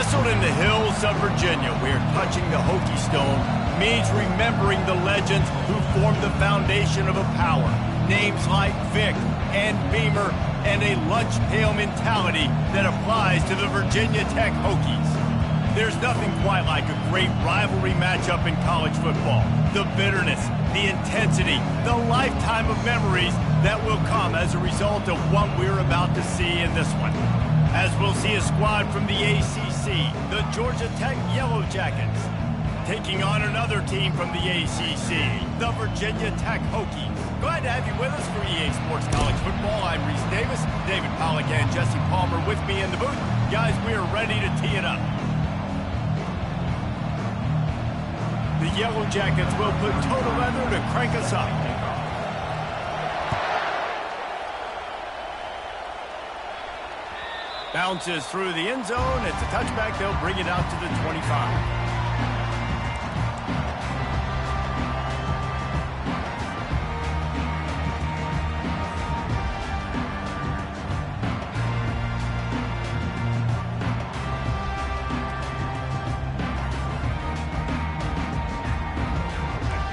Nestled in the hills of Virginia, where touching the Hokie Stone means remembering the legends who formed the foundation of a power. Names like Vic and Beamer, and a lunch pail mentality that applies to the Virginia Tech Hokies. There's nothing quite like a great rivalry matchup in college football. The bitterness, the intensity, the lifetime of memories that will come as a result of what we're about to see in this one. As we'll see a squad from the ACC, the Georgia Tech Yellow Jackets, taking on another team from the ACC, the Virginia Tech Hokies. Glad to have you with us for EA Sports College Football. I'm Reese Davis, David Pollack and Jesse Palmer with me in the booth. Guys, we are ready to tee it up. The Yellow Jackets will put total leather to crank us up. Bounces through the end zone. It's a touchback. They'll bring it out to the 25.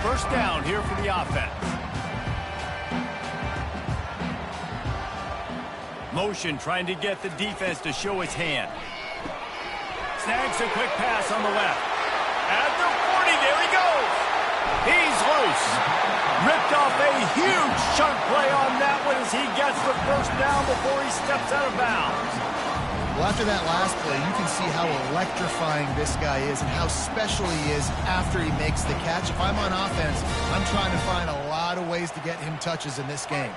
First down here for the offense. Motion trying to get the defense to show its hand. Snags a quick pass on the left. At the 40, there he goes. He's loose. Ripped off a huge chunk play on that one as he gets the first down before he steps out of bounds. Well, after that last play, you can see how electrifying this guy is and how special he is after he makes the catch. If I'm on offense, I'm trying to find a lot of ways to get him touches in this game.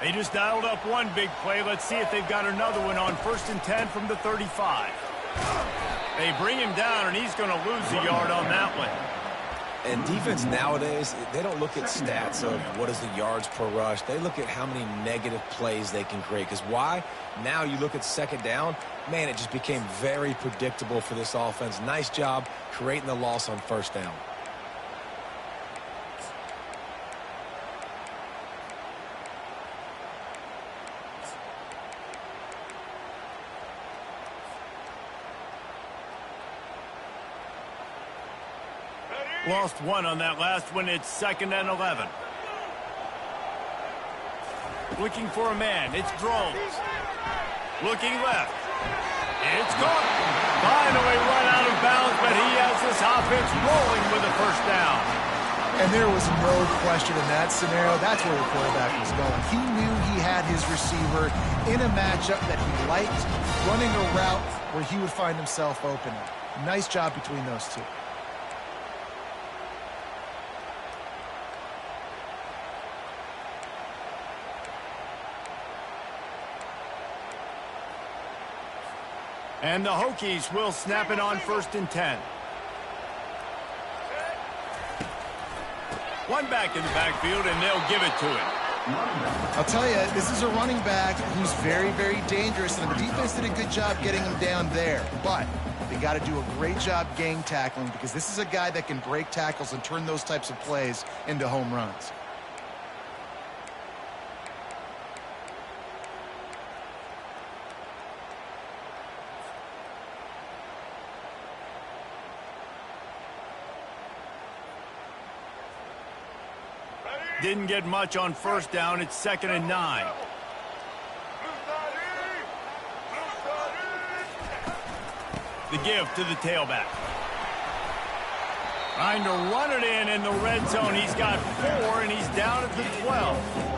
They just dialed up one big play. Let's see if they've got another one on 1st and 10 from the 35. They bring him down, and he's going to lose a yard on that one. And defense nowadays, they don't look at stats of what is the yards per rush. They look at how many negative plays they can create. Because why? Now you look at 2nd down, man, it just became very predictable for this offense. Nice job creating the loss on 1st down. Lost one on that last one. It's 2nd and 11. Looking for a man. It's Drones. Looking left. It's gone. Finally run out of bounds, but he has this offense rolling with a 1st down. And there was no question in that scenario. That's where the quarterback was going. He knew he had his receiver in a matchup that he liked, running a route where he would find himself open. Nice job between those two. And the Hokies will snap it on 1st and 10. One back in the backfield, and they'll give it to him. I'll tell you, this is a running back who's very, very dangerous, and the defense did a good job getting him down there. But they got to do a great job gang tackling because this is a guy that can break tackles and turn those types of plays into home runs. Didn't get much on 1st down. It's 2nd and 9. The give to the tailback. Trying to run it in the red zone. He's got 4, and he's down at the 12.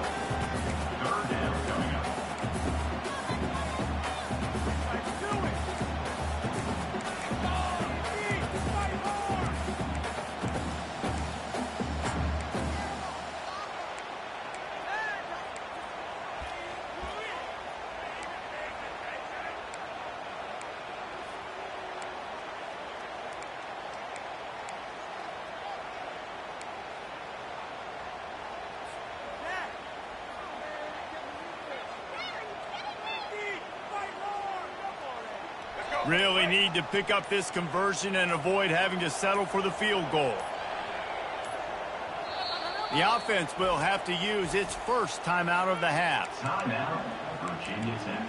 Really need to pick up this conversion and avoid having to settle for the field goal. The offense will have to use its first timeout of the half. Timeout, Virginia Tech.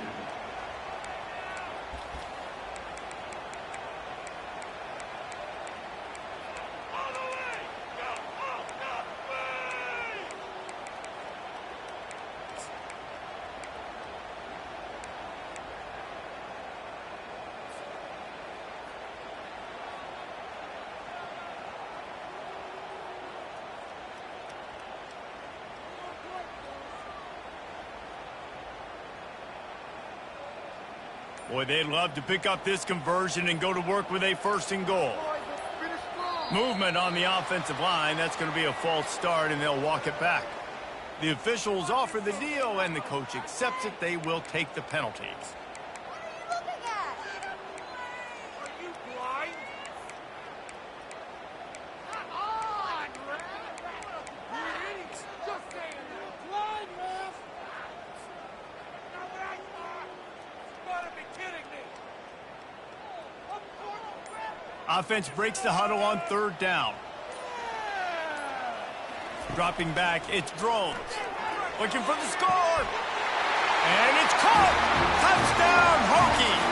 Boy, they'd love to pick up this conversion and go to work with a 1st and goal. Movement on the offensive line. That's going to be a false start, and they'll walk it back. The officials offer the deal, and the coach accepts it. They will take the penalty. Offense breaks the huddle on 3rd down. Dropping back, it's Drones. Looking for the score. And it's caught. Touchdown, Hokies.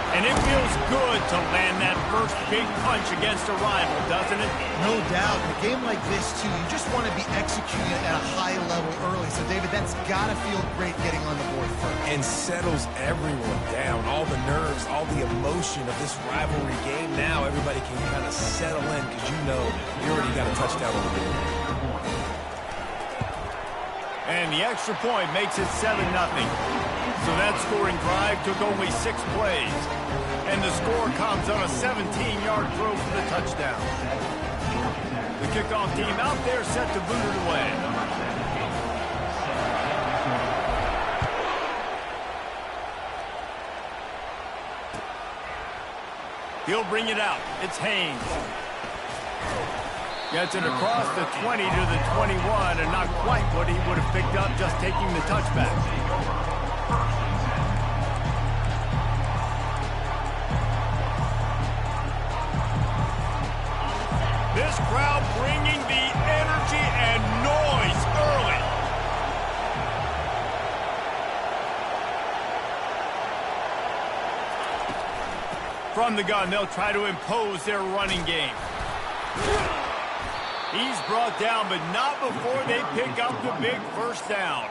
And it feels good to land that first big punch against a rival, doesn't it? No doubt. In a game like this, too, you just want to be executing at a high level early. So, David, that's got to feel great getting on the board first. And settles everyone down. All the nerves, all the emotion of this rivalry game. Now everybody can kind of settle in because you know you already got a touchdown on the board. And the extra point makes it 7-0. So that scoring drive took only 6 plays. And the score comes on a 17-yard throw for the touchdown. The kickoff team out there set to boot it away. He'll bring it out. It's Haynes. Gets it across the 20 to the 21, and not quite what he would have picked up just taking the touchback. This crowd bringing the energy and noise early. From the gun, they'll try to impose their running game. He's brought down, but not before they pick up the big 1st down.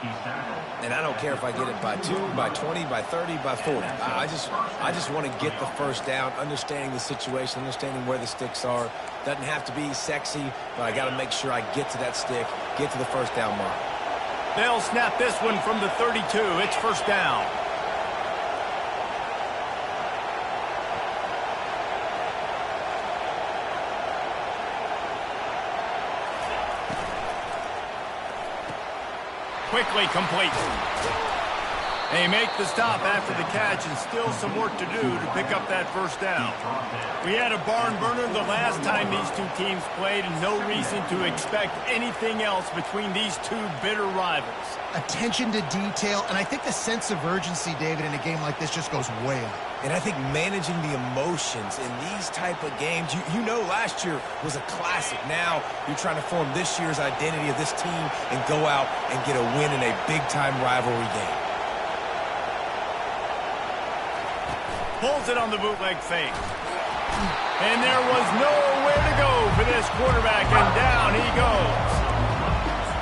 And I don't care if I get it by 2, by 20, by 30, by 40. I just want to get the 1st down, understanding the situation, understanding where the sticks are. Doesn't have to be sexy, but I got to make sure I get to that stick, get to the 1st down mark. They'll snap this one from the 32. It's 1st down. Quickly complete. They make the stop after the catch, and still some work to do to pick up that 1st down. We had a barn burner the last time these two teams played, and no reason to expect anything else between these two bitter rivals. Attention to detail, and I think the sense of urgency, David, in a game like this just goes way up. And I think managing the emotions in these type of games, you know last year was a classic. Now you're trying to form this year's identity of this team and go out and get a win in a big-time rivalry game. Pulls it on the bootleg fake. And there was nowhere to go for this quarterback, and down he goes.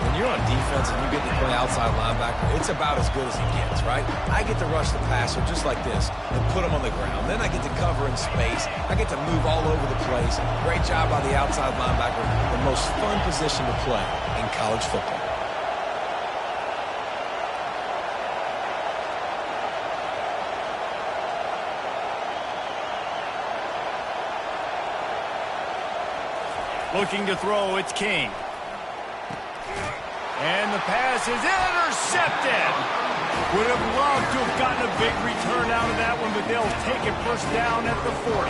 When you're on defense and you get to play outside linebacker, it's about as good as it gets, right? I get to rush the passer just like this and put him on the ground. Then I get to cover in space. I get to move all over the place. Great job by the outside linebacker. The most fun position to play in college football. Looking to throw, it's King. And the pass is intercepted. Would have loved to have gotten a big return out of that one, but they'll take it 1st down at the 40.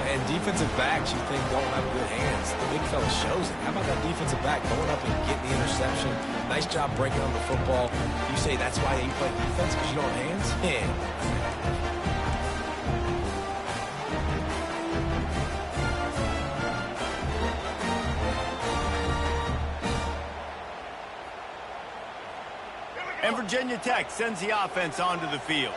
And defensive backs, you think, don't have good hands. The big fella shows it. How about that defensive back going up and getting the interception? Nice job breaking on the football. You say that's why you play defense, because you don't have hands? Yeah. And Virginia Tech sends the offense onto the field.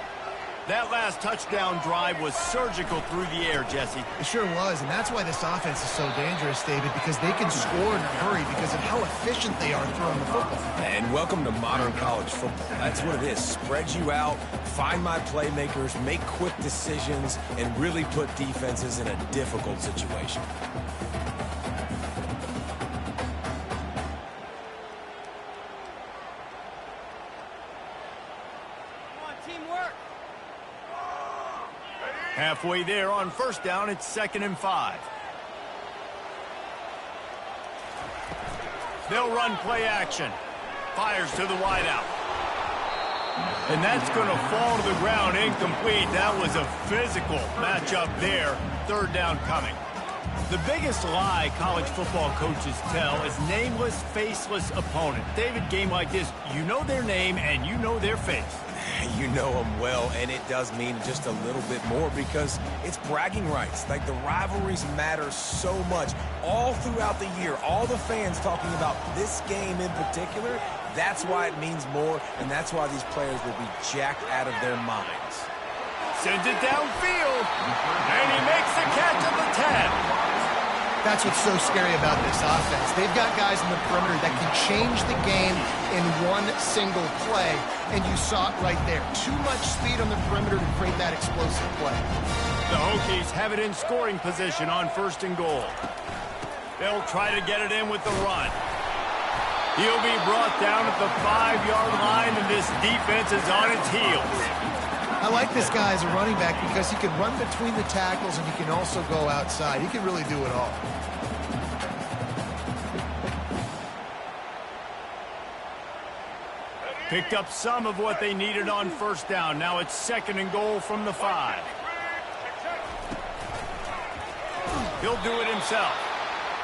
That last touchdown drive was surgical through the air, Jesse. It sure was, and that's why this offense is so dangerous, David, because they can score in a hurry because of how efficient they are throwing the football. And welcome to modern college football. That's what it is. Spread you out, find my playmakers, make quick decisions, and really put defenses in a difficult situation. Come on, teamwork. Halfway there on first down, it's 2nd and 5. They'll run play action. Fires to the wideout. And that's going to fall to the ground incomplete. That was a physical matchup there. 3rd down coming. The biggest lie college football coaches tell is nameless, faceless opponent. David, game like this, you know their name and you know their face. You know them well, and it does mean just a little bit more because it's bragging rights. Like, the rivalries matter so much all throughout the year. All the fans talking about this game in particular, that's why it means more, and that's why these players will be jacked out of their minds. Sends it downfield, and he makes the catch at the 10. That's what's so scary about this offense. They've got guys in the perimeter that can change the game in one single play, and you saw it right there. Too much speed on the perimeter to create that explosive play. The Hokies have it in scoring position on 1st and goal. They'll try to get it in with the run. He'll be brought down at the 5-yard line, and this defense is on its heels. I like this guy as a running back because he can run between the tackles and he can also go outside. He can really do it all. Picked up some of what they needed on 1st down. Now it's 2nd and goal from the 5. He'll do it himself.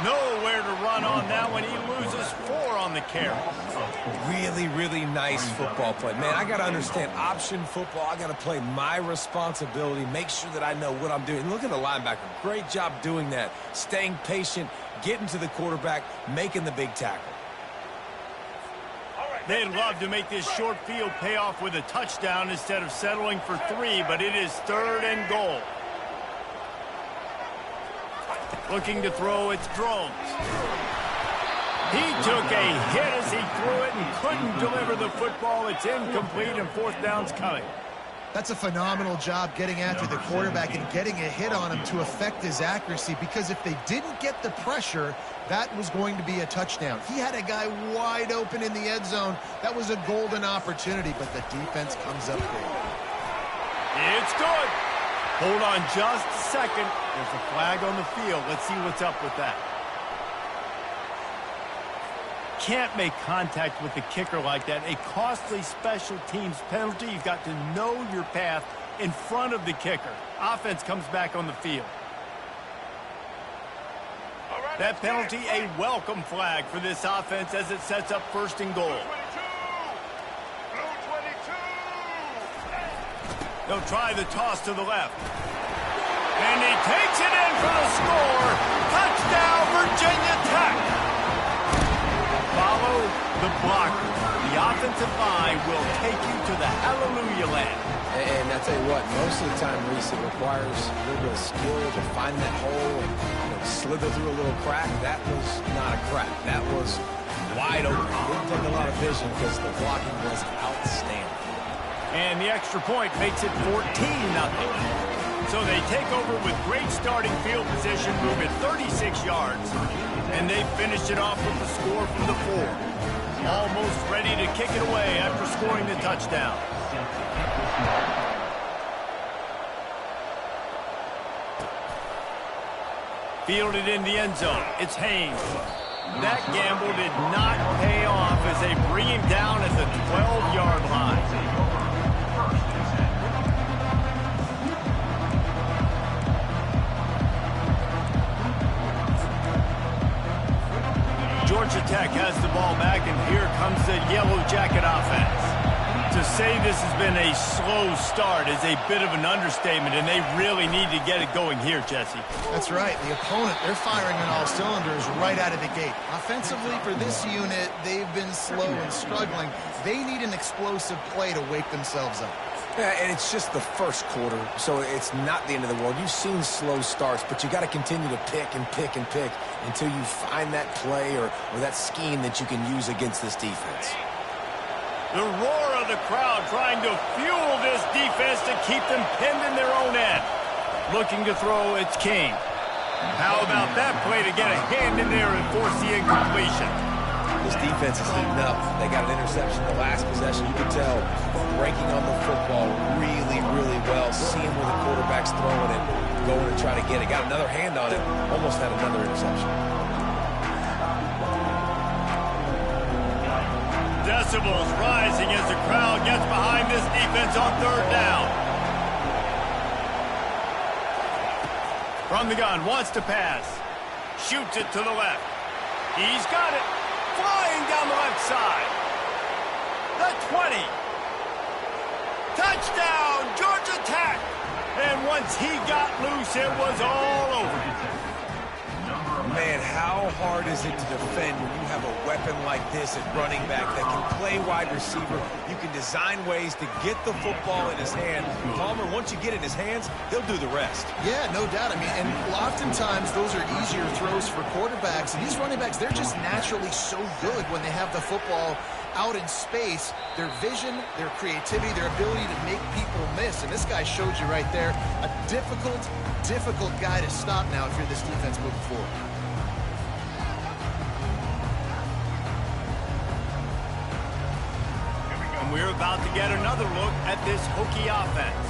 Nowhere to run on that one. He loses 4 on the carry. Really, really nice football play. Man, I got to understand option football. I got to play my responsibility, make sure that I know what I'm doing. Look at the linebacker. Great job doing that. Staying patient, getting to the quarterback, making the big tackle. They'd love to make this short field pay off with a touchdown instead of settling for 3, but it is 3rd and goal. Looking to throw, it's Drones. He took a hit as he threw it and couldn't deliver the football. It's incomplete, and 4th down's coming. That's a phenomenal job getting after the quarterback and getting a hit on him to affect his accuracy, because if they didn't get the pressure, that was going to be a touchdown. He had a guy wide open in the end zone. That was a golden opportunity, but the defense comes up big. It's good. Hold on just a second. There's a flag on the field. Let's see what's up with that. Can't make contact with the kicker like that. A costly special teams penalty. You've got to know your path in front of the kicker. Offense comes back on the field. That penalty, a welcome flag for this offense as it sets up 1st and goal. They'll try the toss to the left. And he takes it in for the score. Touchdown, Virginia Tech. Follow the blocker. The offensive line will take you to the hallelujah land. And I tell you what, most of the time, Reese, it requires a little bit of skill to find that hole and slither through a little crack. That was not a crack. That was wide open. Didn't take a lot of vision because the blocking was outstanding. And the extra point makes it 14-0. So they take over with great starting field position, move it 36 yards. And they finished it off with the score from the 4. Almost ready to kick it away after scoring the touchdown. Fielded in the end zone. It's Haynes. That gamble did not pay off as they bring him down at the 12-yard line. Georgia Tech has the ball back, and here comes the Yellow Jacket offense. To say this has been a slow start is a bit of an understatement, and they really need to get it going here, Jesse. That's right. The opponent, they're firing on all cylinders right out of the gate. Offensively, for this unit, they've been slow and struggling. They need an explosive play to wake themselves up. Yeah, and it's just the first quarter, so it's not the end of the world. You've seen slow starts, but you got to continue to pick and pick and pick until you find that play or that scheme that you can use against this defense. The roar of the crowd trying to fuel this defense to keep them pinned in their own end. Looking to throw, it's King. How about that play to get a hand in there and force the incompletion? This defense is heating up. They got an interception the last possession. You can tell breaking on the football really, really really well, seeing where the quarterback's throwing it, going to try to get it. Got another hand on it, almost had another interception. Decibels rising as the crowd gets behind this defense on third down. From the gun, wants to pass. Shoots it to the left. He's got it. Flying down the left side. The 20. Touchdown, Georgia Tech. And once he got loose, it was all over. Man, how hard is it to defend when you have a weapon like this at running back that can play wide receiver? You can design ways to get the football in his hand. Palmer, once you get it in his hands, he'll do the rest. Yeah, no doubt. I mean, and oftentimes those are easier throws for quarterbacks. And these running backs, they're just naturally so good when they have the football out in space. Their vision, their creativity, their ability to make people miss. And this guy showed you right there, a difficult guy to stop now if you're this defense moving forward. And we're about to get another look at this Hokie offense.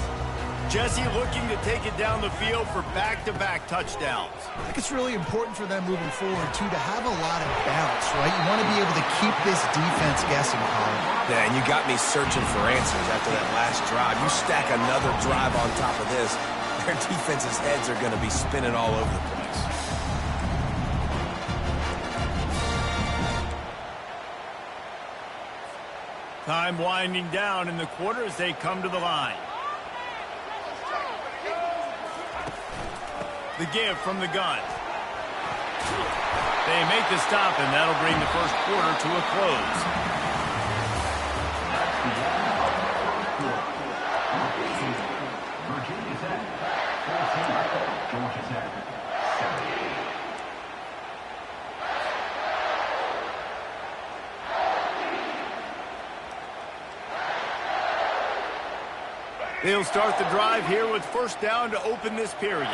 Jesse looking to take it down the field for back-to-back touchdowns. I think it's really important for them moving forward, too, to have a lot of balance, right? You want to be able to keep this defense guessing, Colin. Yeah, and you got me searching for answers after that last drive. You stack another drive on top of this, their defense's heads are going to be spinning all over the place. Time winding down in the quarter as they come to the line. The give from the gun. They make the stop, and that'll bring the first quarter to a close. They'll start the drive here with first down to open this period.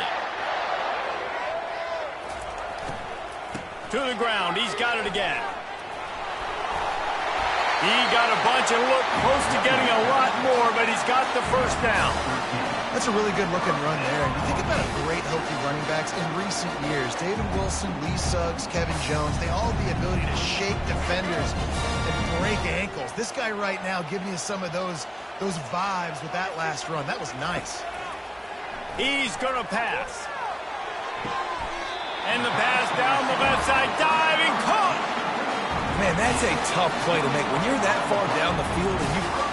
To the ground. He's got it again. He got a bunch and looked close to getting a lot more, but he's got the first down. That's a really good-looking run there. And you think about a great Hokie running backs in recent years. David Wilson, Lee Suggs, Kevin Jones, they all have the ability to shake defenders and break ankles. This guy right now giving you some of those vibes with that last run. That was nice. He's going to pass. And the pass down the left side, diving, caught. Man, that's a tough play to make. When you're that far down the field and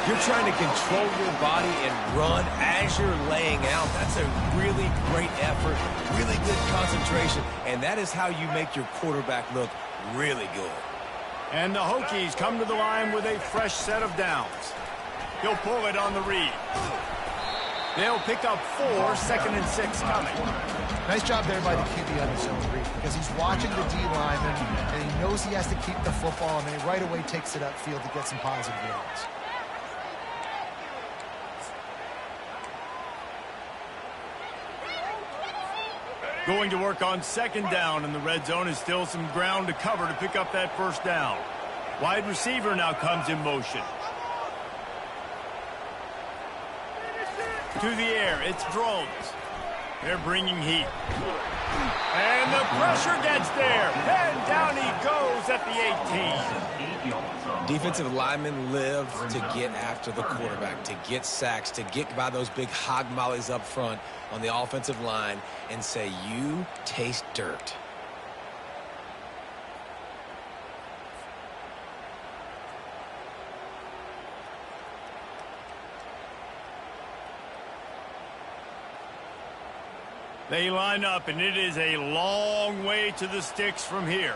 you're trying to control your body and run as you're laying out, that's a really great effort, really good concentration, and that is how you make your quarterback look really good. And the Hokies come to the line with a fresh set of downs. He'll pull it on the read. They'll pick up 4, 2nd and 6 coming. Nice job there by the QB on his zone read, because he's watching the D lineman, and he knows he has to keep the football, and then he right away takes it upfield to get some positive yards. Going to work on 2nd down, and the red zone is still some ground to cover to pick up that first down. Wide receiver now comes in motion. To the air, it's Drones. They're bringing heat. And the pressure gets there. And down he goes at the 18. Defensive linemen live to get after the quarterback, to get sacks, to get by those big hog mollies up front on the offensive line and say, you taste dirt. They line up, and it is a long way to the sticks from here.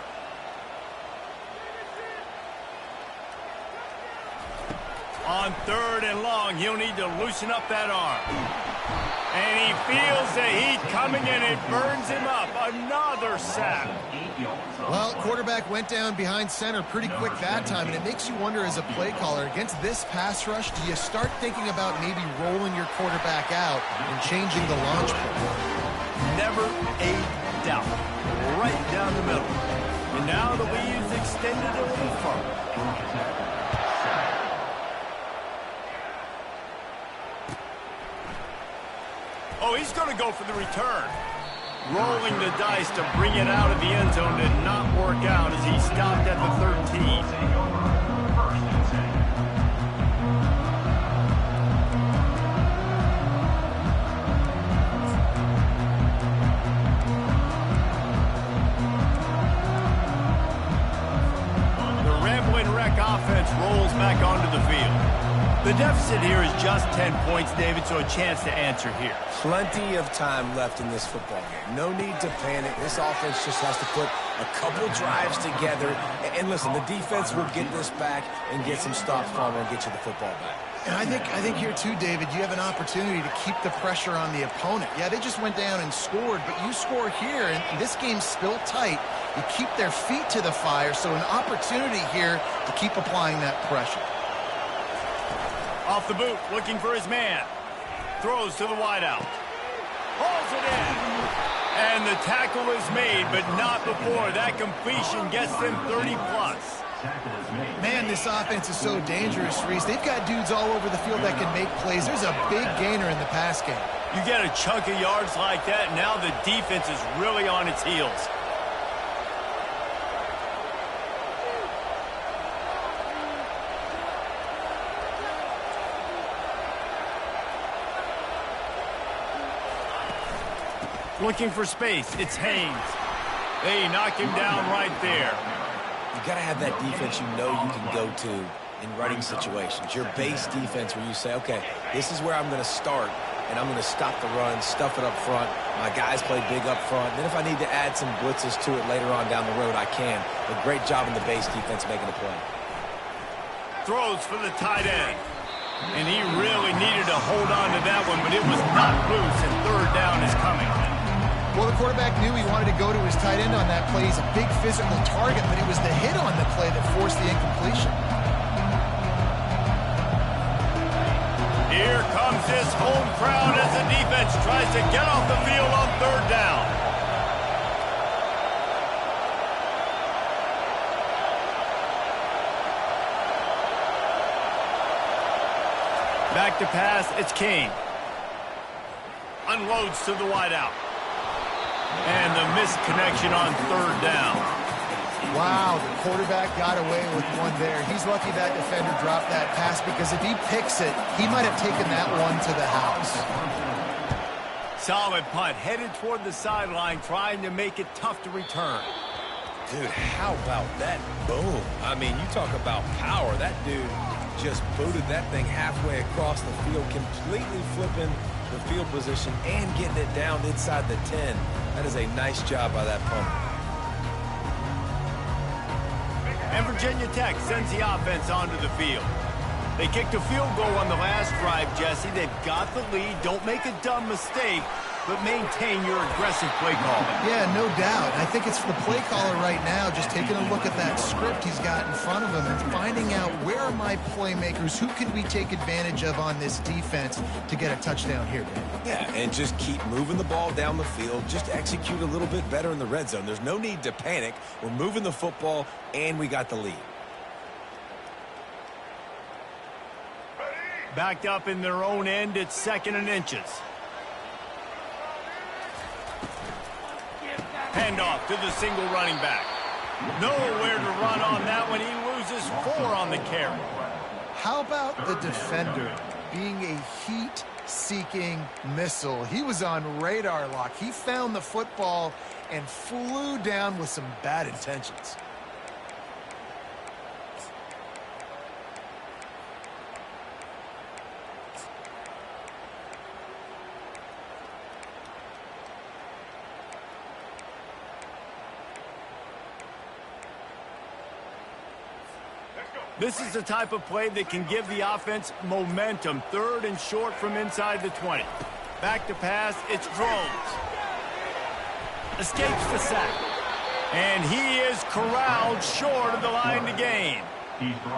On 3rd and long, he'll need to loosen up that arm. And he feels the heat coming, and it burns him up. Another sack. Well, quarterback went down behind center pretty quick that time, and it makes you wonder as a play caller, against this pass rush, do you start thinking about maybe rolling your quarterback out and changing the launch point? Never a doubt. Right down the middle. And now the lead is extended a little further. Oh, he's going to go for the return. Rolling the dice to bring it out of the end zone did not work out as he stopped at the 13. Offense rolls back onto the field. The deficit here is just 10 points, David, so a chance to answer here. Plenty of time left in this football game. No need to panic. This offense just has to put a couple drives together. And listen, the defense will get this back and get some stops from and get you the football back. And I think here too, David, you have an opportunity to keep the pressure on the opponent. Yeah, they just went down and scored, but you score here, and this game's still tight. You keep their feet to the fire, so an opportunity here to keep applying that pressure. Off the boot, looking for his man. Throws to the wideout. Hauls it in. And the tackle is made, but not before that completion gets them 30-plus. Man, this offense is so dangerous, Reese. They've got dudes all over the field that can make plays. There's a big gainer in the pass game. You get a chunk of yards like that, now the defense is really on its heels. Looking for space. It's Haynes. They knock him down right there. You got to have that defense you know you can go to in running situations. Your base defense where you say, okay, this is where I'm going to start, and I'm going to stop the run, stuff it up front. My guys play big up front. Then if I need to add some blitzes to it later on down the road, I can. A great job in the base defense making the play. Throws for the tight end. And he really needed to hold on to that one, but it was not loose, and third down is coming. Well, the quarterback knew he wanted to go to his tight end on that play. He's a big physical target, but it was the hit on the play that forced the incompletion. Here comes his home crowd as the defense tries to get off the field on third down. Back to pass, it's King. Unloads to the wideout. And the missed connection on third down. Wow, the quarterback got away with one there. He's lucky that defender dropped that pass because if he picks it, he might have taken that one to the house. Solid punt, headed toward the sideline, trying to make it tough to return. Dude, how about that boom? I mean, you talk about power. That dude just booted that thing halfway across the field, completely flipping the field position and getting it down inside the 10. That is a nice job by that punter. And Virginia Tech sends the offense onto the field. They kicked a field goal on the last drive, Jesse. They've got the lead. Don't make a dumb mistake, but maintain your aggressive play calling. Yeah, no doubt. I think it's the play caller right now just taking a look at that script he's got in front of him and finding out where are my playmakers, who can we take advantage of on this defense to get a touchdown here, man. Yeah, and just keep moving the ball down the field. Just execute a little bit better in the red zone. There's no need to panic. We're moving the football, and we got the lead. Backed up in their own end, it's 2nd and inches. Handoff to the single running back. Nowhere to run on that one. He loses 4 on the carry. How about the defender being a heat-seeking missile? He was on radar lock. He found the football and flew down with some bad intentions. This is the type of play that can give the offense momentum. 3rd and short from inside the 20. Back to pass, it's Drones. Escapes the sack. And he is corralled short of the line to gain.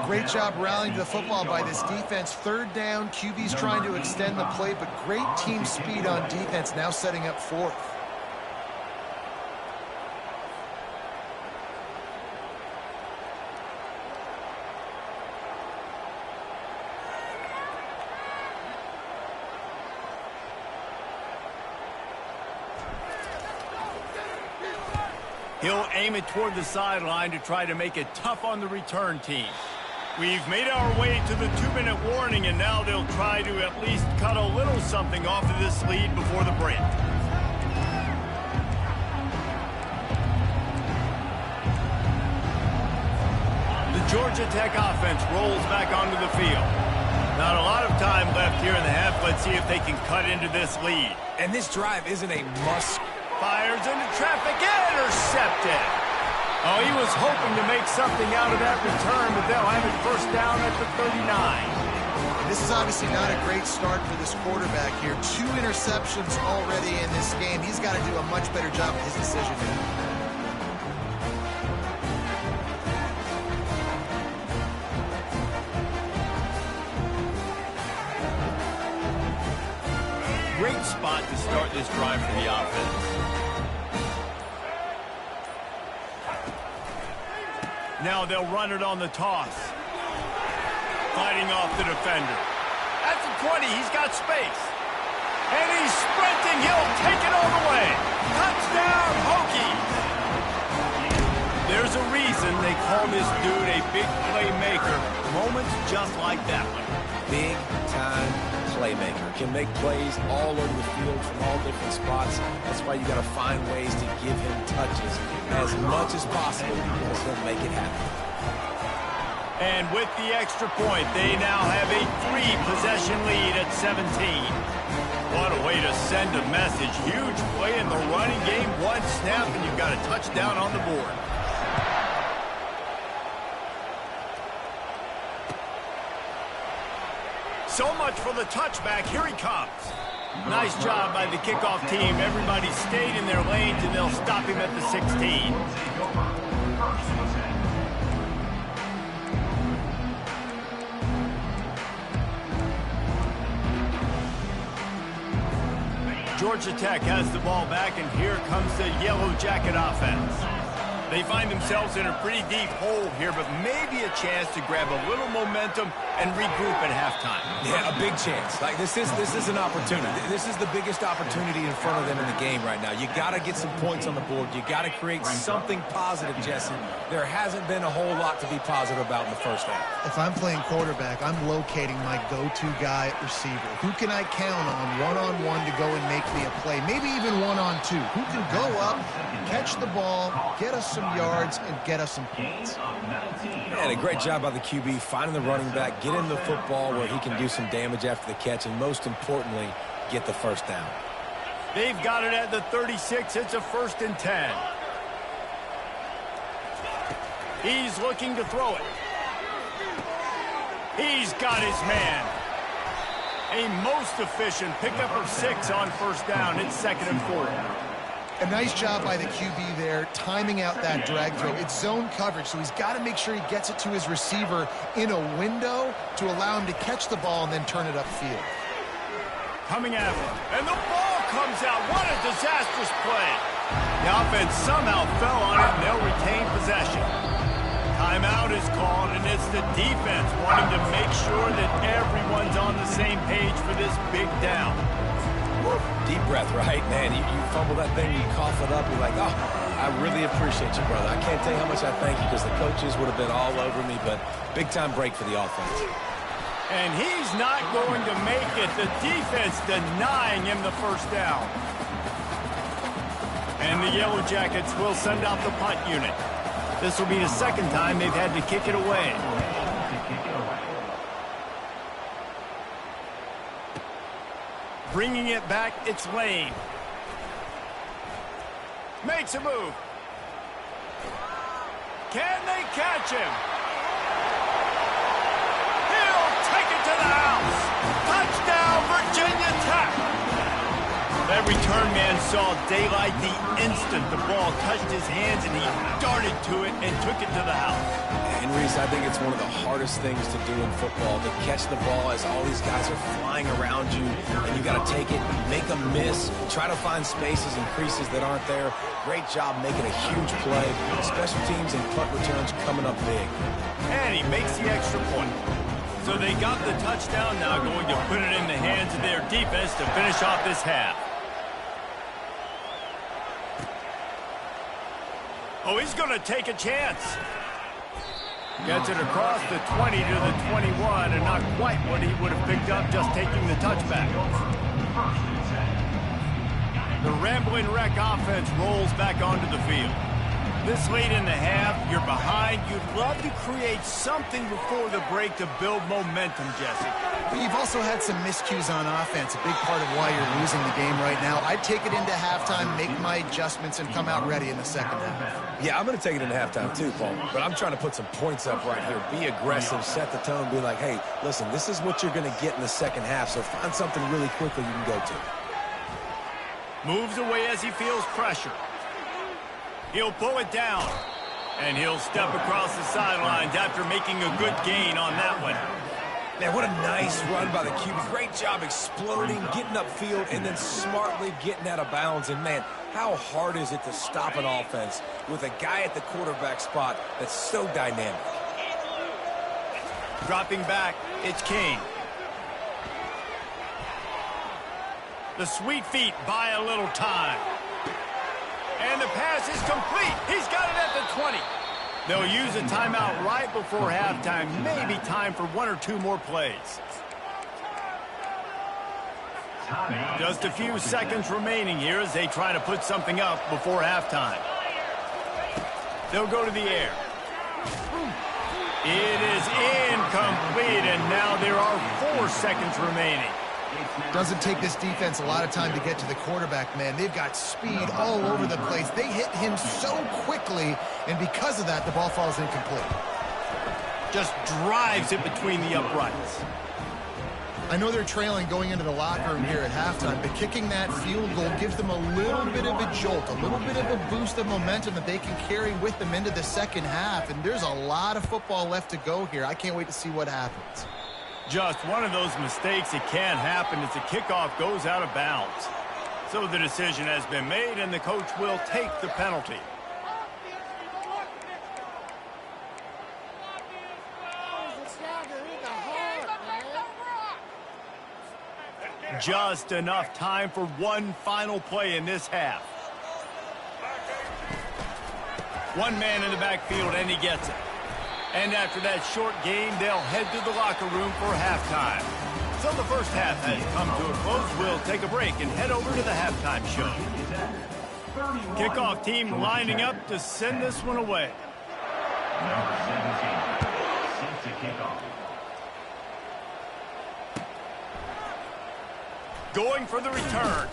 Great job rallying to the football by this defense. 3rd down, QB's trying to extend the play, but great team speed on defense, now setting up 4th. He'll aim it toward the sideline to try to make it tough on the return team. We've made our way to the 2-minute warning, and now they'll try to at least cut a little something off of this lead before the break. The Georgia Tech offense rolls back onto the field. Not a lot of time left here in the half. Let's see if they can cut into this lead. And this drive isn't a must. Fires into traffic, intercepted. Oh, he was hoping to make something out of that return, but they'll have it first down at the 39. This is obviously not a great start for this quarterback here. 2 interceptions already in this game. He's got to do a much better job with his decision making. Great spot to start this drive for the offense. Now they'll run it on the toss. Fighting off the defender. At the 20, he's got space. And he's sprinting. He'll take it all the way. Touchdown, Hokies. There's a reason they call this dude a big playmaker. Moments just like that one. Big time playmaker. Can make plays all over the field from all different spots. That's why you got to find ways to give him touches as much as possible because he'll make it happen. And with the extra point, they now have a 3-possession lead at 17. What a way to send a message. Huge play in the running game. 1 snap, and you've got a touchdown on the board. So much for the touchback. Here he comes. Nice job by the kickoff team. Everybody stayed in their lanes, and they'll stop him at the 16. Georgia Tech has the ball back, and here comes the Yellow Jacket offense. They find themselves in a pretty deep hole here, but maybe a chance to grab a little momentum and regroup at halftime. Yeah, a big chance. Like this is an opportunity. This is the biggest opportunity in front of them in the game right now. You got to get some points on the board. You got to create something positive, Jesse. There hasn't been a whole lot to be positive about in the first half. If I'm playing quarterback, I'm locating my go-to guy at receiver. Who can I count on one-on-one to go and make me a play? Maybe even one-on-two. Who can go up, catch the ball, get us some yards, and get us some points? And a great job by the QB finding the running back, get him the football where he can do some damage after the catch, and most importantly, get the first down. They've got it at the 36. It's a 1st and 10. He's looking to throw it. He's got his man. A most efficient pickup of 6 on 1st down. It's 2nd and 4. A nice job by the QB there, timing out that drag throw. It's zone coverage, so he's got to make sure he gets it to his receiver in a window to allow him to catch the ball and then turn it upfield. Coming at him, and the ball comes out. What a disastrous play. The offense somehow fell on it, and they'll retain possession. Timeout is called, and it's the defense wanting to make sure that everyone's on the same page for this big down. Deep breath, right? Man, you fumble that thing, you cough it up, you're like, oh, I really appreciate you, brother. I can't tell you how much I thank you because the coaches would have been all over me, but big-time break for the offense. And he's not going to make it. The defense denying him the first down. And the Yellow Jackets will send out the punt unit. This will be the 2nd time they've had to kick it away. Bringing it back, it's Lane. Makes a move. Can they catch him? He'll take it to the house. Touchdown, Virginia Tech. That return man saw daylight the instant the ball touched his hands, and he darted to it and took it to the house. And Reese, I think it's one of the hardest things to do in football, to catch the ball as all these guys are flying around you, and you got to take it, make a miss, try to find spaces and creases that aren't there. Great job making a huge play. Special teams and punt returns coming up big. And he makes the extra point. So they got the touchdown, now going to put it in the hands of their defense to finish off this half. Oh, he's going to take a chance. Gets it across the 20 to the 21, and not quite what he would have picked up just taking the touchback. The Rambling Wreck offense rolls back onto the field. This late in the half, you're behind. You'd love to create something before the break to build momentum, Jesse. But you've also had some miscues on offense, a big part of why you're losing the game right now. I'd take it into halftime, make my adjustments, and come out ready in the second half. Yeah, I'm going to take it into halftime too, Paul. But I'm trying to put some points up right here. Be aggressive, set the tone, be like, hey, listen, this is what you're going to get in the second half, so find something really quickly you can go to. Moves away as he feels pressure. He'll pull it down, and he'll step across the sidelines after making a good gain on that one. Man, what a nice run by the QB. Great job exploding, getting upfield, and then smartly getting out of bounds. And, man, how hard is it to stop an offense with a guy at the quarterback spot that's so dynamic? Dropping back, it's King. The sweet feet buy a little time. And the pass is complete. He's got it at the 20. They'll use a timeout right before halftime. Maybe time for one or two more plays. Just a few seconds remaining here as they try to put something up before halftime. They'll go to the air. It is incomplete, and now there are 4 seconds remaining. Doesn't take this defense a lot of time to get to the quarterback, man. They've got speed all over the place. They hit him so quickly, and because of that, the ball falls incomplete. Just drives it between the uprights. I know they're trailing going into the locker room here at halftime, but kicking that field goal gives them a little bit of a jolt, a little bit of a boost of momentum that they can carry with them into the second half, and there's a lot of football left to go here. I can't wait to see what happens. Just one of those mistakes that can happen as the kickoff goes out of bounds. So the decision has been made, and the coach will take the penalty. Just enough time for one final play in this half. One man in the backfield, and he gets it. And after that short game, they'll head to the locker room for halftime. So the first half has come to a close. We'll take a break and head over to the halftime show. Kickoff team lining up to send this one away. Number 17, set to kick off. Going for the return.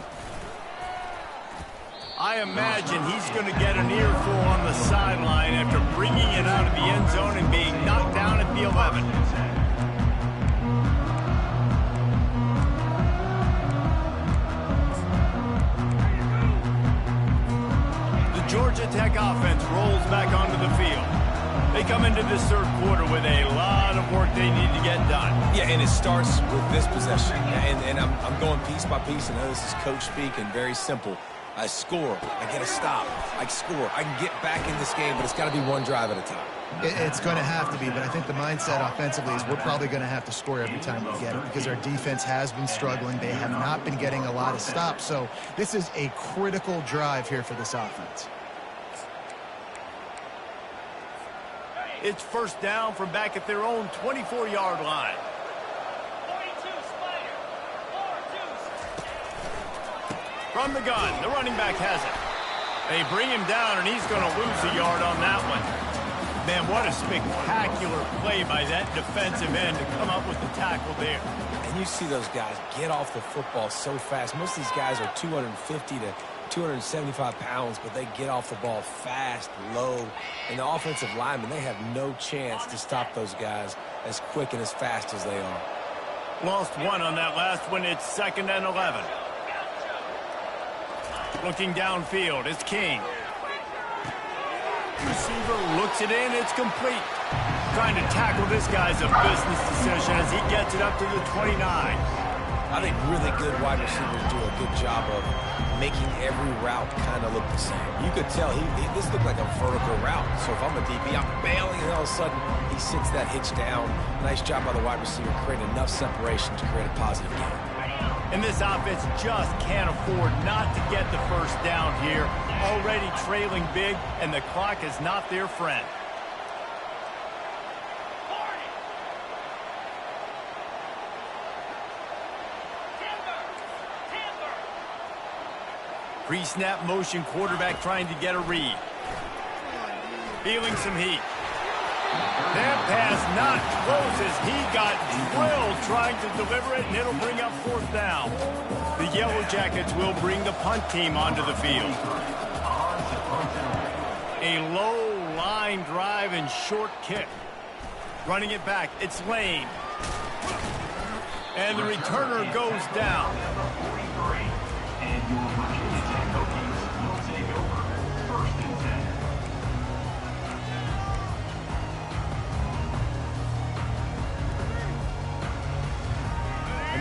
I imagine he's going to get an earful on the sideline after bringing it out of the end zone and being knocked down at the 11. The Georgia Tech offense rolls back onto the field. They come into this third quarter with a lot of work they need to get done. Yeah, and it starts with this possession. And I'm going piece by piece. I know this is coach speak and very simple. I score, I get a stop, I score, I can get back in this game, but it's got to be one drive at a time. It's going to have to be, but I think the mindset offensively is we're probably going to have to score every time we get it because our defense has been struggling. They have not been getting a lot of stops, so this is a critical drive here for this offense. It's first down from back at their own 24-yard line. From the gun, the running back has it. They bring him down, and he's going to lose a yard on that one. Man, what a spectacular play by that defensive end to come up with the tackle there. And you see those guys get off the football so fast. Most of these guys are 250 to 275 pounds, but they get off the ball fast, low. And the offensive linemen, they have no chance to stop those guys as quick and as fast as they are. Lost one on that last one. It's 2nd and 11. Looking downfield, it's King. Receiver looks it in, it's complete. Trying to tackle this guy's a business decision as he gets it up to the 29. I think really good wide receivers do a good job of making every route kind of look the same. You could tell this looked like a vertical route. So if I'm a DB, I'm bailing, and all of a sudden he sits that hitch down. Nice job by the wide receiver, creating enough separation to create a positive game. And this offense just can't afford not to get the first down here. already trailing big, and the clock is not their friend. Pre-snap motion quarterback trying to get a read. Feeling some heat. That pass not close as he got drilled trying to deliver it, and it'll bring up 4th down. The Yellow Jackets will bring the punt team onto the field. A low line drive and short kick. Running it back, it's Lane. And the returner goes down.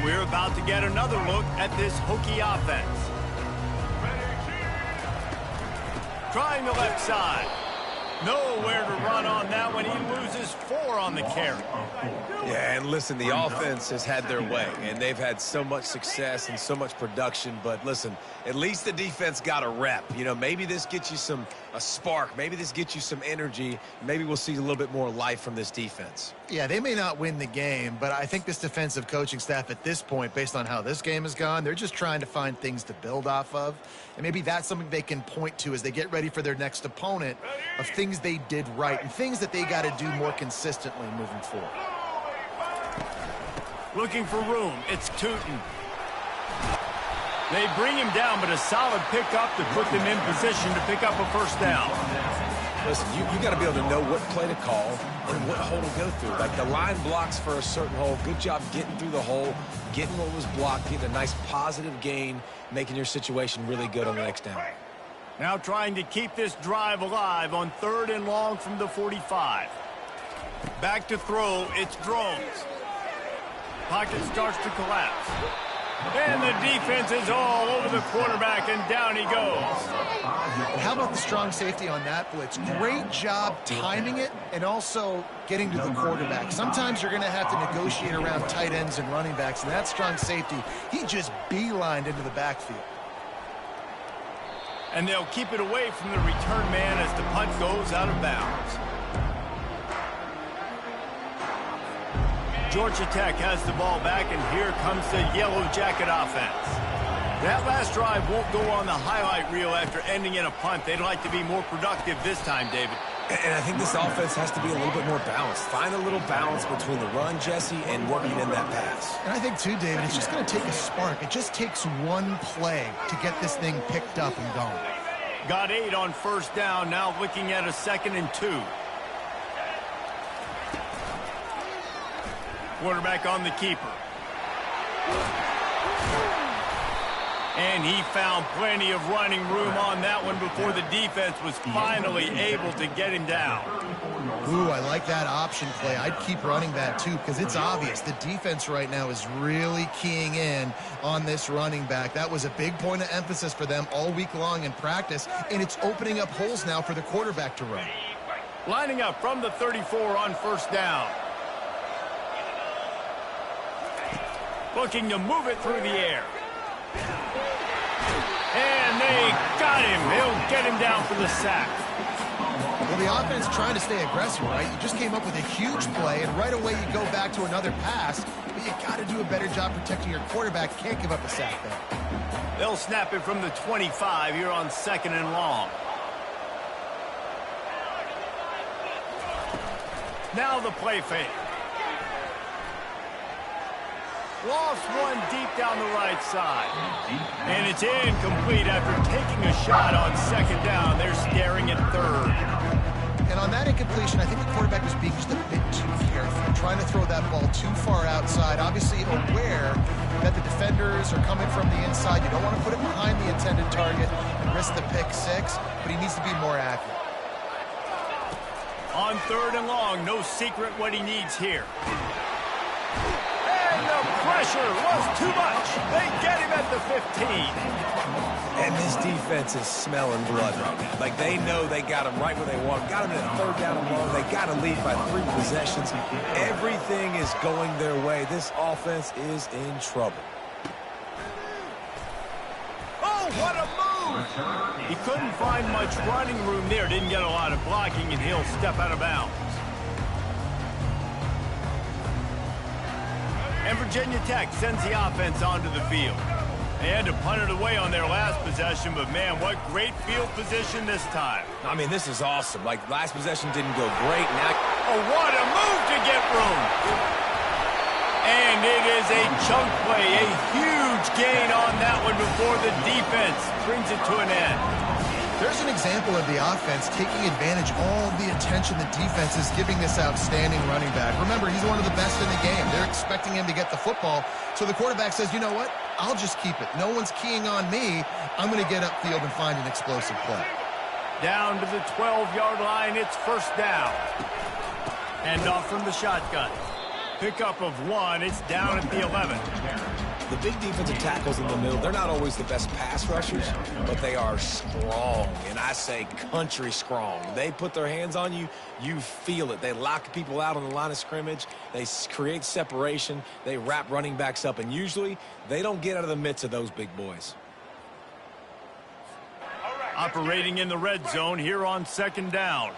We're about to get another look at this Hokie offense. Trying the left side. Nowhere to run on that one. He loses 4 on the carry. Yeah, and listen, the offense has had their way, and they've had so much success and so much production. But listen, at least the defense got a rep. You know, maybe this gets you a spark. Maybe this gets you some energy. Maybe we'll see a little bit more life from this defense. Yeah, they may not win the game, but I think this defensive coaching staff at this point, based on how this game has gone, they're just trying to find things to build off of. And maybe that's something they can point to as they get ready for their next opponent, of things they did right and things that they got to do more consistently moving forward. Looking for room. It's Tootin. They bring him down, but a solid pickup to put them in position to pick up a 1st down. Listen, you got to be able to know what play to call and what hole to go through. Like the line blocks for a certain hole. Good job getting through the hole, getting what was blocked, getting a nice positive gain, making your situation really good on the next down. Now trying to keep this drive alive on 3rd and long from the 45. Back to throw, it's Drones. Pocket starts to collapse. And the defense is all over the quarterback, and down he goes. How about the strong safety on that blitz? Great job timing it and also getting to the quarterback. Sometimes you're going to have to negotiate around tight ends and running backs, and that strong safety, he just beelined into the backfield. And they'll keep it away from the return man as the punt goes out of bounds. Georgia Tech has the ball back, and here comes the Yellow Jacket offense. That last drive won't go on the highlight reel after ending in a punt. They'd like to be more productive this time, David. And I think this offense has to be a little bit more balanced. Find a little balance between the run, Jesse, and working in that pass. And I think, too, David, it's just going to take a spark. It just takes one play to get this thing picked up and going. Got 8 on 1st down, now looking at a 2nd and 2. Quarterback on the keeper. And he found plenty of running room on that one before the defense was finally able to get him down. Ooh, I like that option play. I'd keep running that, too, because it's obvious. The defense right now is really keying in on this running back. That was a big point of emphasis for them all week long in practice, and it's opening up holes now for the quarterback to run. Lining up from the 34 on 1st down. Looking to move it through the air. And they got him. He'll get him down for the sack. Well, the offense trying to stay aggressive, right? You just came up with a huge play, and right away you go back to another pass, but you got to do a better job protecting your quarterback. Can't give up a sack there. They'll snap it from the 25 here on 2nd and long. Now the play fake. Lost one deep down the right side. And it's incomplete after taking a shot on 2nd down. They're staring at 3rd. And on that incompletion, I think the quarterback was being just a bit too careful, trying to throw that ball too far outside, obviously aware that the defenders are coming from the inside. You don't want to put it behind the intended target and risk the pick 6, but he needs to be more accurate. On 3rd and long, no secret what he needs here. The pressure was too much. They get him at the 15. And this defense is smelling blood right now. Like, they know they got him right where they want him. Got him at 3rd down and long. They got to lead by 3 possessions. Everything is going their way. This offense is in trouble. Oh, what a move! He couldn't find much running room there. Didn't get a lot of blocking, and he'll step out of bounds. And Virginia Tech sends the offense onto the field. They had to punt it away on their last possession, but man, what great field position this time. I mean, this is awesome. Like, last possession didn't go great. Now, oh, what a move to get room. And it is a chunk play, a huge gain on that one before the defense brings it to an end. There's an example of the offense taking advantage of all the attention the defense is giving this outstanding running back. Remember, he's one of the best in the game. They're expecting him to get the football. So the quarterback says, you know what? I'll just keep it. No one's keying on me. I'm going to get upfield and find an explosive play. Down to the 12-yard line, it's first down. And off from the shotgun. Pickup of 1, it's down at the 11. the big defensive tackles in the middle, they're not always the best pass rushers, but they are strong, and I say country strong. They put their hands on you, you feel it. They lock people out on the line of scrimmage. They create separation. They wrap running backs up, and usually they don't get out of the midst of those big boys. Operating in the red zone here on second down.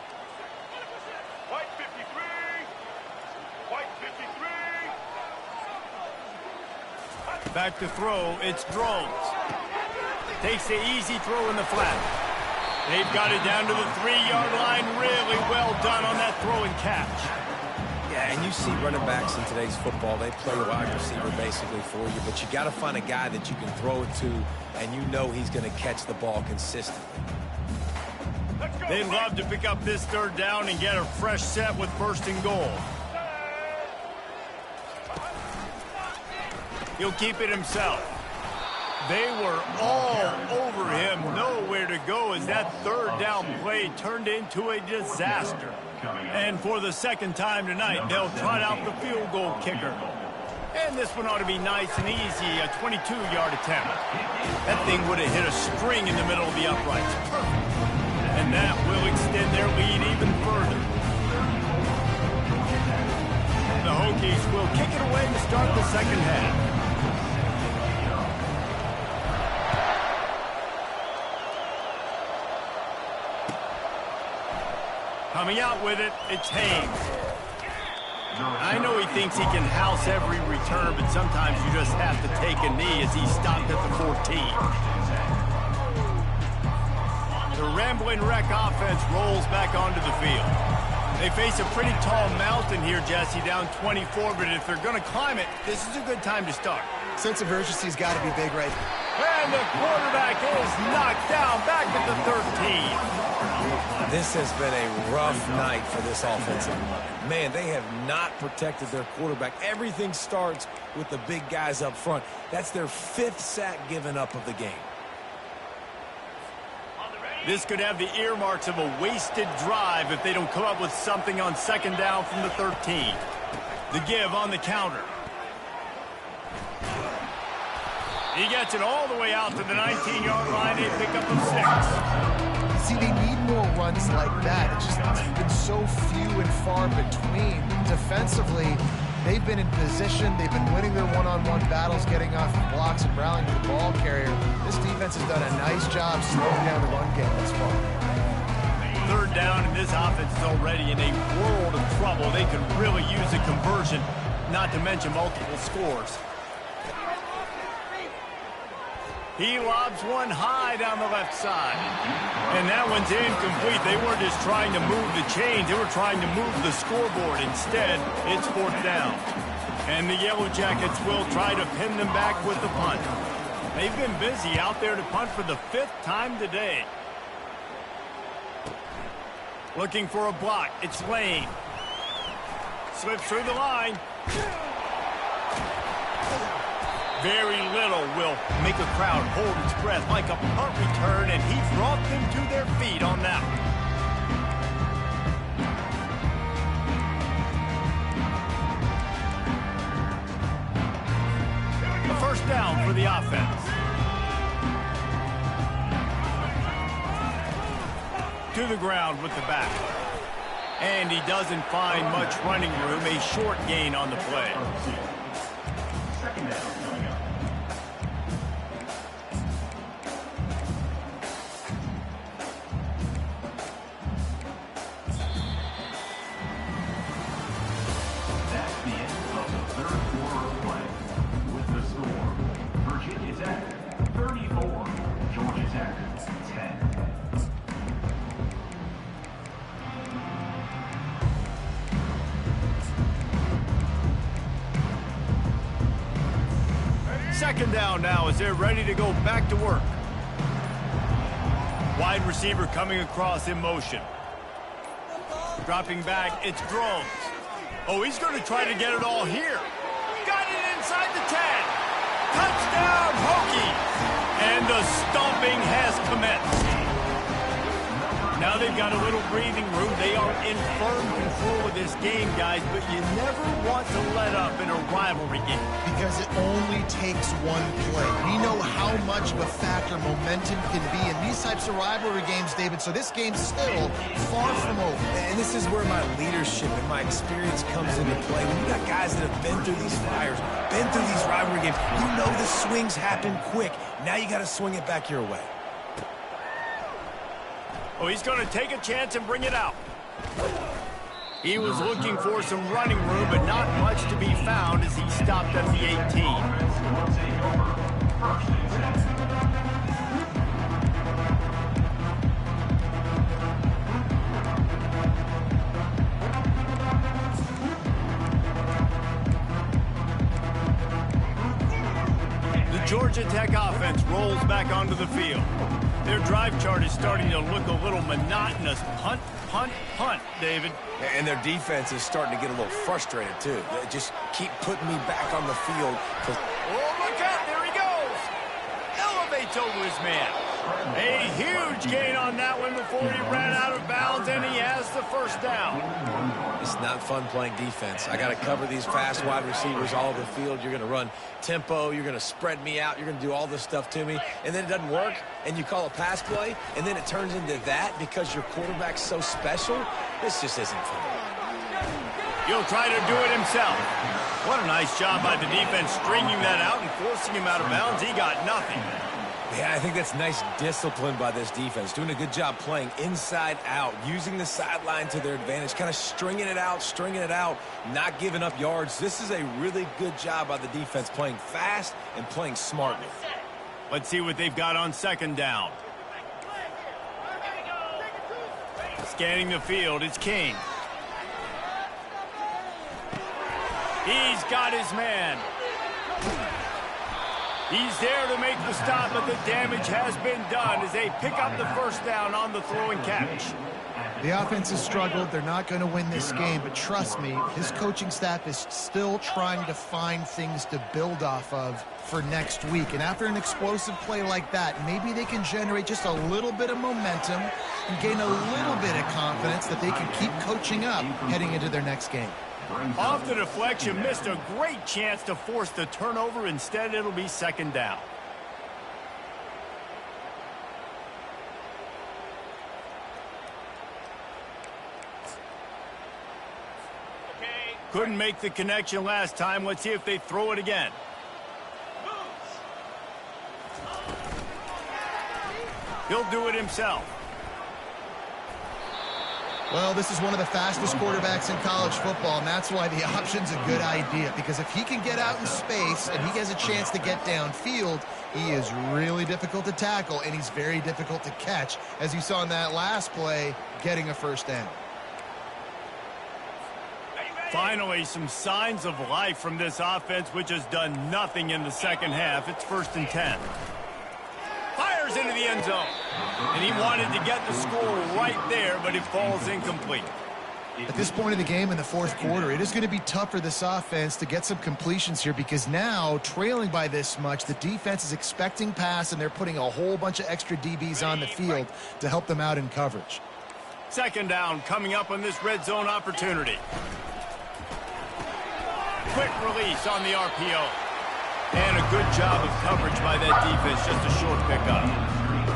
White 53. White 53. Back to throw, it's Drones. Takes the easy throw in the flat. They've got it down to the 3-yard line. Really well done on that throw and catch. Yeah, and you see running backs in today's football, they play wide receiver basically for you, but you got to find a guy that you can throw it to, and you know he's going to catch the ball consistently. They'd love to pick up this third down and get a fresh set with first and goal. He'll keep it himself. They were all over him, nowhere to go as that third down play turned into a disaster. And for the second time tonight, they'll trot out the field goal kicker. And this one ought to be nice and easy, a 22-yard attempt. That thing would have hit a string in the middle of the uprights. Perfect. And that will extend their lead even further. The Hokies will kick it away to start the second half. Coming out with it, it's Haynes. I know he thinks he can house every return, but sometimes you just have to take a knee as he's stopped at the 14. The Ramblin' Wreck offense rolls back onto the field. They face a pretty tall mountain here, Jesse, down 24, but if they're going to climb it, this is a good time to start. Sense of urgency's got to be big right now. And the quarterback is knocked down back at the 13. This has been a rough night for this offensive line. Man, they have not protected their quarterback. Everything starts with the big guys up front. That's their 5th sack given up of the game. This could have the earmarks of a wasted drive if they don't come up with something on second down from the 13. The give on the counter. He gets it all the way out to the 19-yard line. They pick up a 6. See, they need more runs like that. It's just been so few and far between. Defensively, they've been in position. They've been winning their one-on-one battles, getting off blocks and rallying to the ball carrier. This defense has done a nice job slowing down the run game thus far. Third down, and this offense is already in a world of trouble. They could really use a conversion, not to mention multiple scores. He lobs one high down the left side. And that one's incomplete. They weren't just trying to move the chains. They were trying to move the scoreboard. Instead, it's fourth down. And the Yellow Jackets will try to pin them back with the punt. They've been busy out there to punt for the 5th time today. Looking for a block. It's Lane. Slips through the line. Very little will make a crowd hold its breath like a punt return, and he brought them to their feet on that one. A first down for the offense. To the ground with the back. And he doesn't find much running room, a short gain on the play. Second down now as they're ready to go back to work. Wide receiver coming across in motion. Dropping back, it's Groves. Oh, he's going to try to get it all here. Got it inside the 10. Touchdown, Hokies! And the stomping has commenced. Now they've got a little breathing room. They are in firm control of this game, guys, but you never want to let up in a rivalry game. Because it only takes one play. We know how much of a factor momentum can be in these types of rivalry games, David, so this game's still far from over. And this is where my leadership and my experience comes into play. When you got guys that have been through these fires, been through these rivalry games, you know the swings happen quick. Now you got to swing it back your way. Oh, he's going to take a chance and bring it out. He was looking for some running room, but not much to be found as he stopped at the 18. The Georgia Tech offense rolls back onto the field. Their drive chart is starting to look a little monotonous. Punt, punt, punt, David. And their defense is starting to get a little frustrated, too. They just keep putting me back on the field. Oh, look out. There he goes. Elevates over his man. A huge gain on that one before he ran out of bounds, and he has the first down. It's not fun playing defense. I got to cover these fast wide receivers all over the field. You're going to run tempo. You're going to spread me out. You're going to do all this stuff to me. And then it doesn't work, and you call a pass play, and then it turns into that because your quarterback's so special. This just isn't fun. He'll try to do it himself. What a nice job by the defense stringing that out and forcing him out of bounds. He got nothing. Yeah, I think that's nice discipline by this defense. Doing a good job playing inside out, using the sideline to their advantage, kind of stringing it out, not giving up yards. This is a really good job by the defense, playing fast and playing smartly. Let's see what they've got on second down. Scanning the field, it's King. He's got his man. He's there to make the stop, but the damage has been done as they pick up the first down on the throw and catch. The offense has struggled. They're not going to win this game, but trust me, his coaching staff is still trying to find things to build off of for next week. And after an explosive play like that, maybe they can generate just a little bit of momentum and gain a little bit of confidence that they can keep coaching up heading into their next game. Off the deflection, missed a great chance to force the turnover. Instead, it'll be second down. Couldn't make the connection last time. Let's see if they throw it again. He'll do it himself. Well, this is one of the fastest quarterbacks in college football, and that's why the option's a good idea. Because if he can get out in space and he has a chance to get downfield, he is really difficult to tackle, and he's very difficult to catch, as you saw in that last play, getting a first down. Finally, some signs of life from this offense, which has done nothing in the second half. It's 1st and 10. Fires into the end zone. And he wanted to get the score right there, but it falls incomplete. At this point of the game in the fourth quarter, it is going to be tough for this offense to get some completions here because now, trailing by this much, the defense is expecting pass, and they're putting a whole bunch of extra DBs on the field to help them out in coverage. Second down coming up on this red zone opportunity. Quick release on the RPO. And a good job of coverage by that defense, just a short pickup.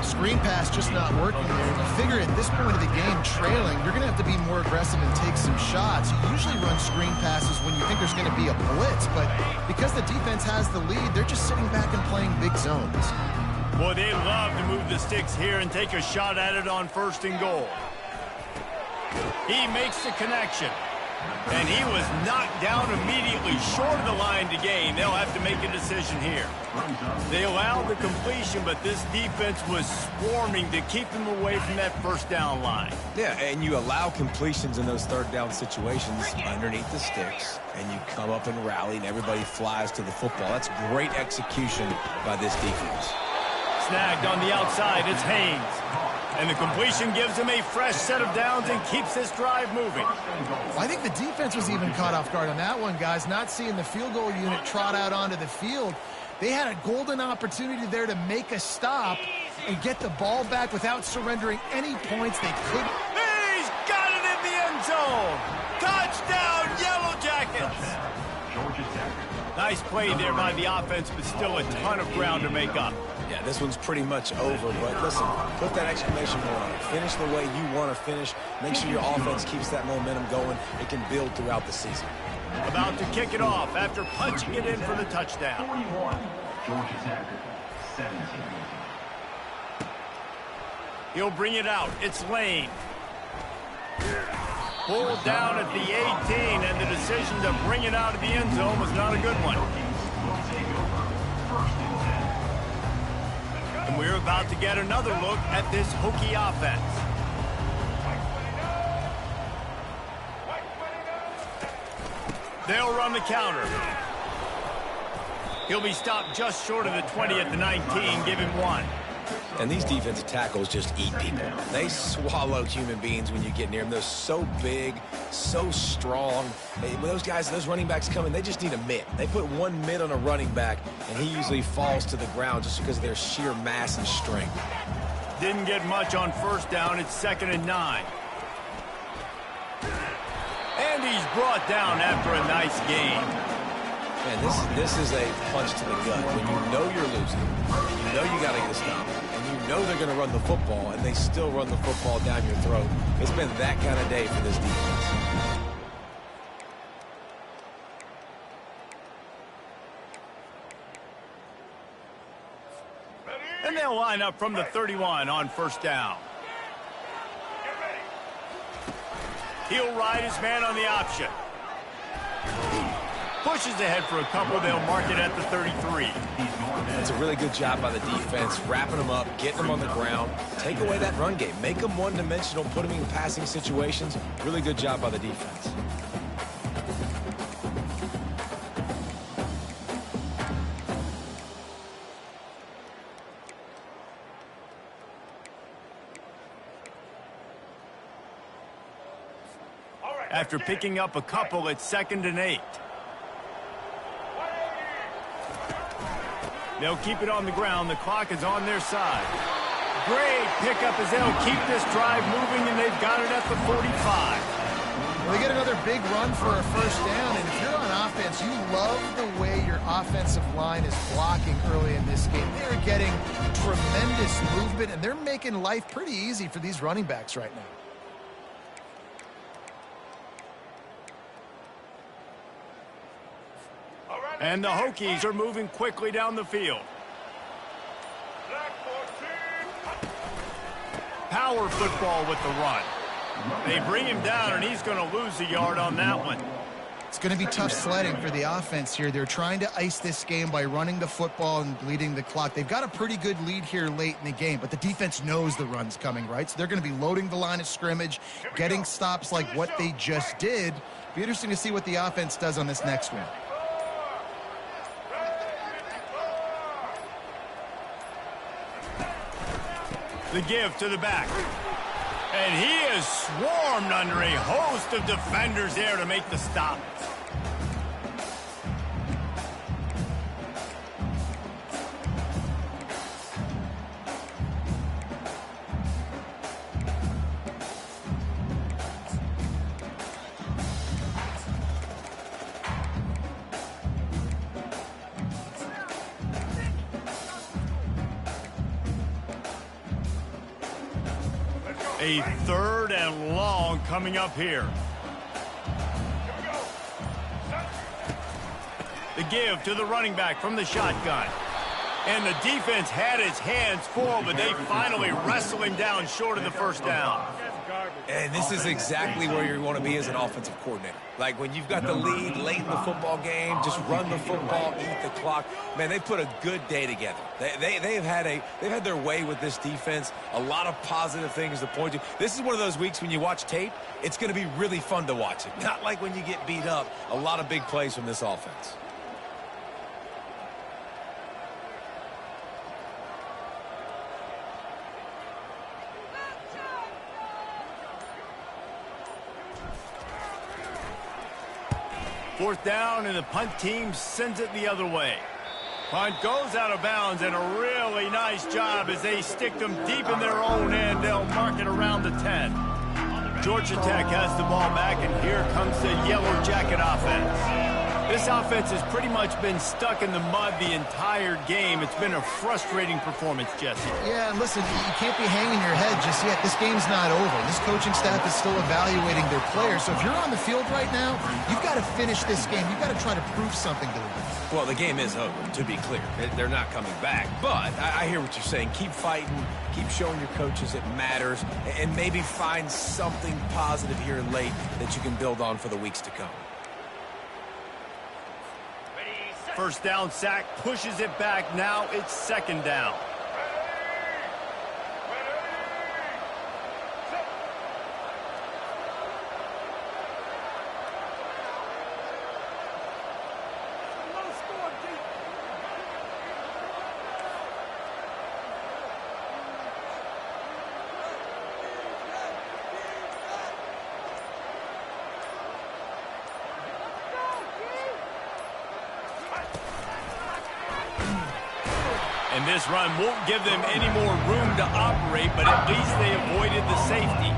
Screen pass just not working there. You figure at this point of the game, trailing, you're going to have to be more aggressive and take some shots. You usually run screen passes when you think there's going to be a blitz, but because the defense has the lead, they're just sitting back and playing big zones. Boy, they love to move the sticks here and take a shot at it on 1st and goal. He makes the connection. And he was knocked down immediately short of the line to gain. They'll have to make a decision here. They allowed the completion, but this defense was swarming to keep them away from that first down line. Yeah, and you allow completions in those third down situations underneath the sticks, and you come up and rally, and everybody flies to the football. That's great execution by this defense. Snagged on the outside, it's Haynes. And the completion gives him a fresh set of downs and keeps this drive moving. I think the defense was even caught off guard on that one, guys. Not seeing the field goal unit trot out onto the field. They had a golden opportunity there to make a stop and get the ball back without surrendering any points. They couldn't. He's got it in the end zone. Touchdown, Yellow Jackets. Georgia Tech. Nice play there by the offense, but still a ton of ground to make up. Yeah, this one's pretty much over, but listen, put that exclamation point on it. Finish the way you want to finish. Make sure your offense keeps that momentum going. It can build throughout the season. About to kick it off after punching it in for the touchdown. 41. Georgia Tech. 17. He'll bring it out. It's Lane. Pulled down at the 18, and the decision to bring it out of the end zone was not a good one. Will take over. First and 10. And we're about to get another look at this Hokie offense. They'll run the counter. He'll be stopped just short of the 20 at the 19, give him 1. And these defensive tackles just eat people. They swallow human beings when you get near them. They're so big, so strong. When those guys, those running backs come in, they just need a mitt. They put one mitt on a running back, and he usually falls to the ground just because of their sheer mass and strength. Didn't get much on first down. It's 2nd and 9. And he's brought down after a nice gain. Man, this is a punch to the gut. When you know you're losing, and you know you got to get a stop, and you know they're going to run the football, and they still run the football down your throat. It's been that kind of day for this defense. And they'll line up from the 31 on first down. He'll ride his man on the option. Pushes ahead for a couple. They'll mark it at the 33. It's a really good job by the defense, wrapping them up, getting them on the ground. Take away that run game. Make them one-dimensional, put them in passing situations. Really good job by the defense. After picking up a couple, it's 2nd and 8. They'll keep it on the ground. The clock is on their side. Great pickup as they'll keep this drive moving, and they've got it at the 45. Well, they get another big run for a first down, and if you're on offense, you love the way your offensive line is blocking early in this game. They're getting tremendous movement, and they're making life pretty easy for these running backs right now. And the Hokies are moving quickly down the field. Power football with the run. They bring him down, and he's going to lose a yard on that one. It's going to be tough sledding for the offense here. They're trying to ice this game by running the football and leading the clock. They've got a pretty good lead here late in the game, but the defense knows the run's coming, right? So they're going to be loading the line of scrimmage, getting stops like what they just did. Be interesting to see what the offense does on this next one. The give to the back. And he is swarmed under a host of defenders there to make the stop. A 3rd and long coming up here. The give to the running back from the shotgun. And the defense had its hands full, but they finally wrestle him down short of the first down. And this is exactly where you want to be as an offensive coordinator. Like when you've got the lead late in the football game, just run the football, eat the clock. Man, they put a good day together. They've had their way with this defense. A lot of positive things to point to. This is one of those weeks when you watch tape, it's going to be really fun to watch it. Not like when you get beat up. A lot of big plays from this offense. Fourth down, and the punt team sends it the other way. Punt goes out of bounds, and a really nice job as they stick them deep in their own end. They'll mark it around the 10. Georgia Tech has the ball back, and here comes the Yellow Jacket offense. This offense has pretty much been stuck in the mud the entire game. It's been a frustrating performance, Jesse. Yeah, and listen, you can't be hanging your head just yet. This game's not over. This coaching staff is still evaluating their players. So if you're on the field right now, you've got to finish this game. You've got to try to prove something to them. Well, the game is over, to be clear. They're not coming back. But I hear what you're saying. Keep fighting. Keep showing your coaches it matters. And maybe find something positive here late that you can build on for the weeks to come. First down, sack, pushes it back. Now it's second down. And this run won't give them any more room to operate, but at least they avoided the safety.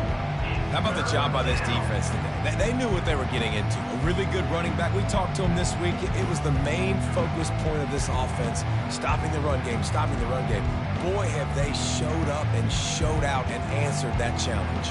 How about the job by this defense today? They knew what they were getting into. A really good running back. We talked to them this week. It was the main focus point of this offense, stopping the run game, stopping the run game. Boy, have they showed up and showed out and answered that challenge.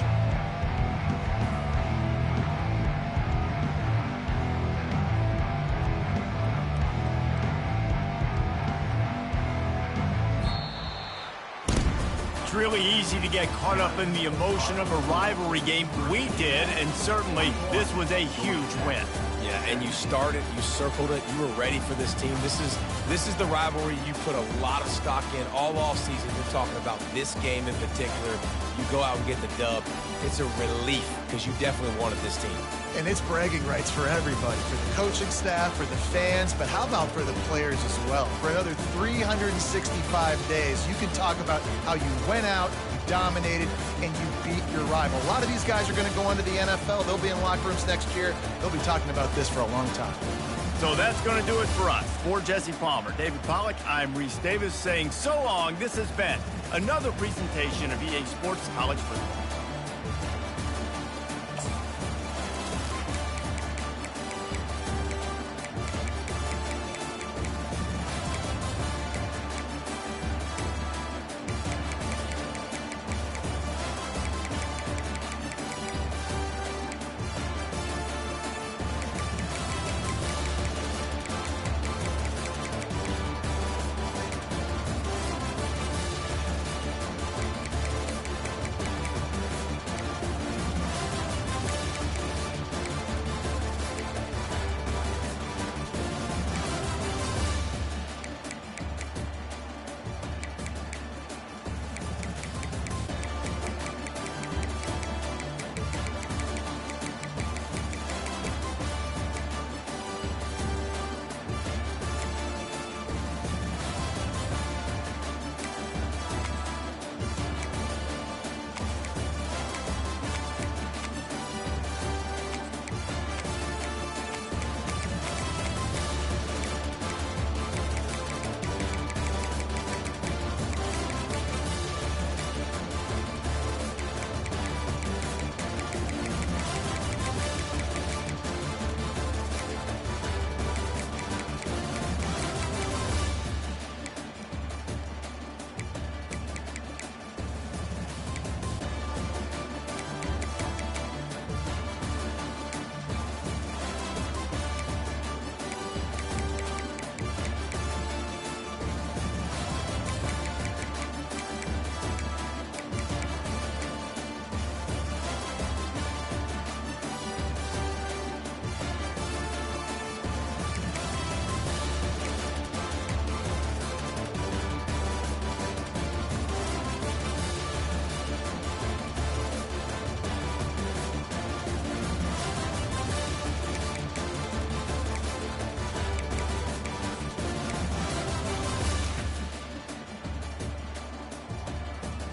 It's really easy to get caught up in the emotion of a rivalry game. We did, and certainly this was a huge win. Yeah, and you started, you circled it, you were ready for this team. This is the rivalry you put a lot of stock in all offseason. You're talking about this game in particular. You go out and get the dub. It's a relief because you definitely wanted this team. And it's bragging rights for everybody, for the coaching staff, for the fans, but how about for the players as well? For another 365 days, you can talk about how you went out, you dominated, and you beat your rival. A lot of these guys are going to go into the NFL. They'll be in locker rooms next year. They'll be talking about this for a long time. So that's going to do it for us. For Jesse Palmer, David Pollack, I'm Reese Davis saying so long. This has been another presentation of EA Sports College Football.